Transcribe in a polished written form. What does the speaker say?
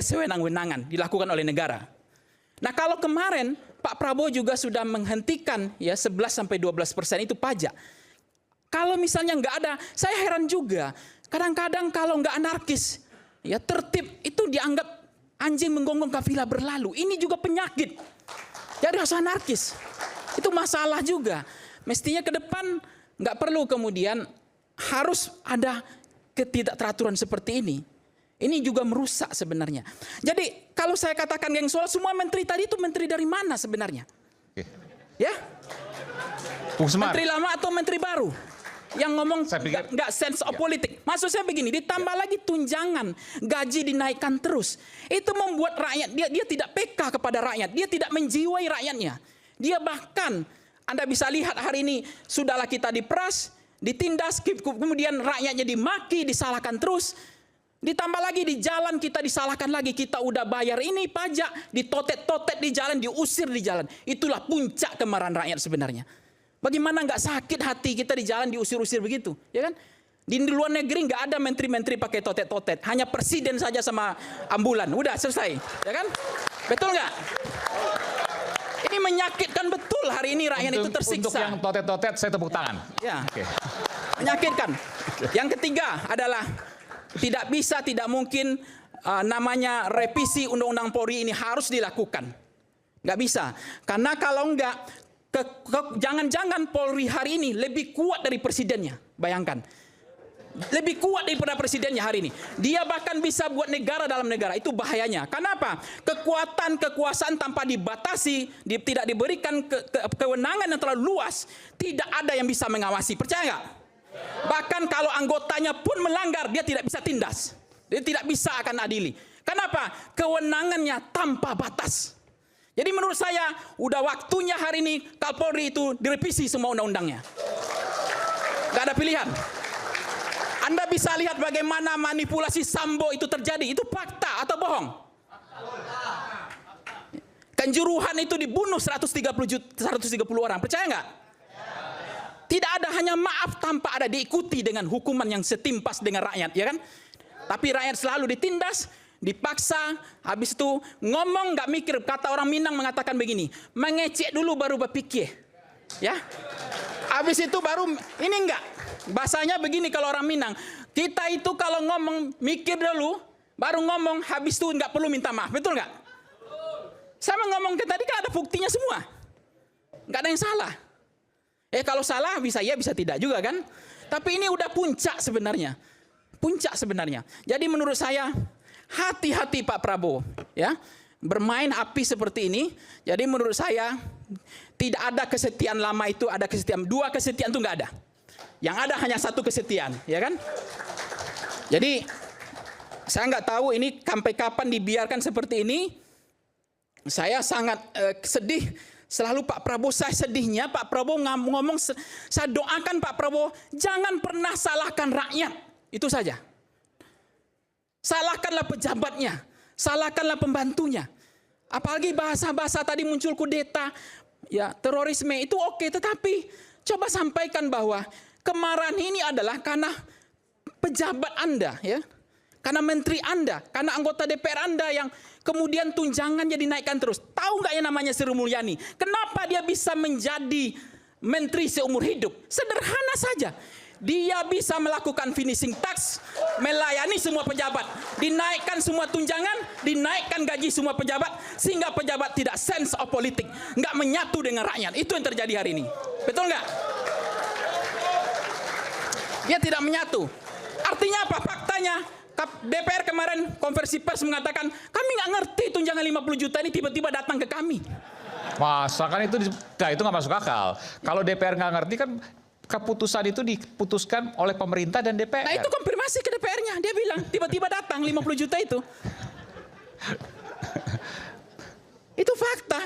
sewenang-wenangan dilakukan oleh negara. Nah, kalau kemarin Pak Prabowo juga sudah menghentikan ya 11-12% itu pajak. Kalau misalnya nggak ada, saya heran juga. Kadang-kadang kalau nggak anarkis, ya tertib itu dianggap anjing menggonggong kafilah berlalu. Ini juga penyakit. Jadi harus anarkis. Itu masalah juga. Mestinya ke depan nggak perlu kemudian harus ada ketidakteraturan seperti ini. Ini juga merusak sebenarnya. Jadi kalau saya katakan geng soal semua menteri tadi itu menteri dari mana sebenarnya? Oke. Ya? Menteri lama atau menteri baru? Yang ngomong nggak sense of politik. Maksud saya begini, ditambah lagi tunjangan, gaji dinaikkan terus. Itu membuat rakyat, dia tidak peka kepada rakyat. Dia tidak menjiwai rakyatnya. Dia bahkan, Anda bisa lihat hari ini, sudahlah kita diperas, ditindas, kemudian rakyatnya dimaki, disalahkan terus. Ditambah lagi di jalan kita disalahkan lagi, kita udah bayar ini pajak, ditotet-totet di jalan, diusir di jalan. Itulah puncak kemarahan rakyat sebenarnya. Bagaimana nggak sakit hati kita di jalan diusir-usir begitu, ya kan? Di luar negeri nggak ada menteri-menteri pakai totet-totet, hanya presiden saja sama ambulan, udah selesai, ya kan? Betul nggak? Ini menyakitkan betul hari ini rakyat itu tersiksa. Untuk yang totet-totet saya tepuk tangan. Ya, menyakitkan. Yang ketiga adalah tidak bisa, tidak mungkin namanya revisi Undang-Undang Polri ini harus dilakukan. Nggak bisa. Karena kalau enggak, jangan-jangan Polri hari ini lebih kuat dari presidennya. Bayangkan. Lebih kuat daripada presidennya hari ini. Dia bahkan bisa buat negara dalam negara. Itu bahayanya. Kenapa? Kekuasaan tanpa dibatasi, tidak diberikan kewenangan yang terlalu luas, tidak ada yang bisa mengawasi. Percaya nggak? Bahkan kalau anggotanya pun melanggar, dia tidak bisa tindas. Dia tidak bisa akan adili. Kenapa? Kewenangannya tanpa batas. Jadi menurut saya, udah waktunya hari ini Kapolri itu direvisi semua undang-undangnya. Gak ada pilihan. Anda bisa lihat bagaimana manipulasi Sambo itu terjadi. Itu fakta atau bohong? Kanjuruhan itu dibunuh 130 orang. Percaya nggak? Tidak ada, hanya maaf tanpa ada diikuti dengan hukuman yang setimpas dengan rakyat, ya kan? Tapi rakyat selalu ditindas, dipaksa, habis itu ngomong nggak mikir. Kata orang Minang mengatakan begini, mengecek dulu baru berpikir, ya. Habis itu baru ini enggak. Bahasanya begini kalau orang Minang, kita itu kalau ngomong mikir dulu, baru ngomong, habis itu nggak perlu minta maaf, betul nggak? Saya ngomong ke tadi kan ada buktinya semua, nggak ada yang salah. Kalau salah bisa ya bisa tidak juga kan. Tapi ini udah puncak sebenarnya. Puncak sebenarnya. Jadi menurut saya hati-hati Pak Prabowo ya. Bermain api seperti ini. Jadi menurut saya tidak ada kesetiaan lama itu, ada kesetiaan. Dua kesetiaan itu nggak ada. Yang ada hanya satu kesetiaan, ya kan? Jadi saya nggak tahu ini sampai kapan dibiarkan seperti ini. Saya sangat sedih. Selalu Pak Prabowo, saya sedihnya Pak Prabowo ngomong, saya doakan Pak Prabowo jangan pernah salahkan rakyat. Itu saja. Salahkanlah pejabatnya, salahkanlah pembantunya. Apalagi bahasa-bahasa tadi muncul kudeta, ya terorisme itu oke, tetapi coba sampaikan bahwa kemarahan ini adalah karena pejabat Anda, ya. Karena menteri Anda, karena anggota DPR Anda yang kemudian tunjangannya dinaikkan terus. Tahu nggak yang namanya Sri Mulyani? Kenapa dia bisa menjadi menteri seumur hidup? Sederhana saja. Dia bisa melakukan finishing tax, melayani semua pejabat, dinaikkan semua tunjangan, dinaikkan gaji semua pejabat, sehingga pejabat tidak sense of politik, nggak menyatu dengan rakyat. Itu yang terjadi hari ini. Betul nggak? Dia tidak menyatu. Artinya apa? Faktanya, DPR kemarin konversi pers mengatakan, kami nggak ngerti tunjangan 50 juta ini tiba-tiba datang ke kami. Masa kan itu nggak masuk akal. Kalau DPR nggak ngerti kan keputusan itu diputuskan oleh pemerintah dan DPR. Nah itu konfirmasi ke DPR-nya. Dia bilang tiba-tiba datang 50 juta itu. Itu fakta.